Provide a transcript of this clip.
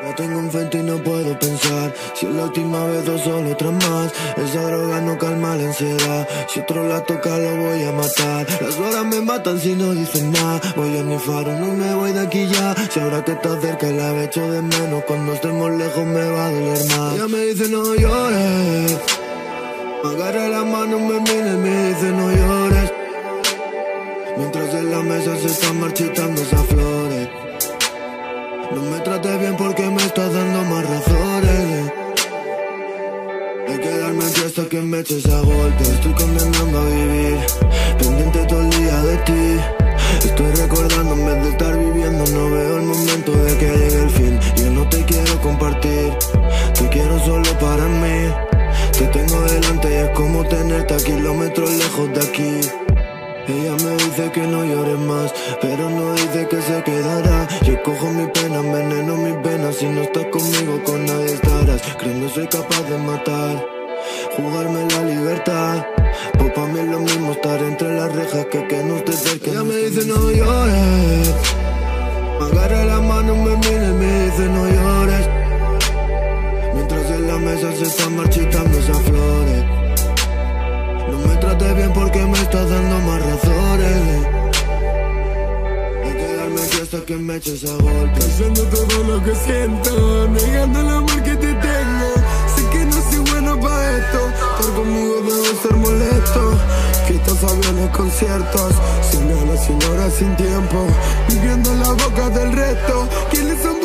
La tengo enfrente y no puedo pensar. Si es la última vez o solo otra más. Esa droga no calma la ansiedad. Si otro la toca lo voy a matar. Las horas me matan si no dicen nada. Voy a mi faro, no me voy de aquí ya. Si ahora que está cerca la echo de menos. Cuando estemos lejos me va a doler más. Ella me dice no llores. Me agarra la mano, me mira y me dice no llores. Mientras en la mesa se están marchitando esas flores. No me trates bien porque me estás dando más razones de quedarme aquí hasta que me eches a golpe. Estoy condenando a vivir, pendiente todo el día de ti. Estoy recordando en vez de estar viviendo. No veo el momento de que llegue el fin. Yo no te quiero compartir, te quiero solo para mí. Te tengo delante y es como tenerte a kilómetros lejos de aquí. Ella me dice que no llores más, pero no dice que se quedará. Yo cojo mi pena, enveneno mis venas. Si no estás conmigo, con nadie estarás. Creo que soy capaz de matar, jugarme la libertad. Pues pa' mí es lo mismo estar entre las rejas que no esté cerca. Ella me dice no llores. Me agarra la mano, me mira y me dice no llores. Mientras en la mesa se están marchitando esas flores. No me trates bien porque me estás dando más razones de quedarme aquí hasta que me eches a golpe. Pensando todo lo que siento, negando el amor que te tengo. Sé que no soy bueno para esto, estar conmigo debe ser molesto. Quitos aviones, conciertos, sin ganas, sin horas, sin tiempo, viviendo en la boca del resto. ¿Quiénes son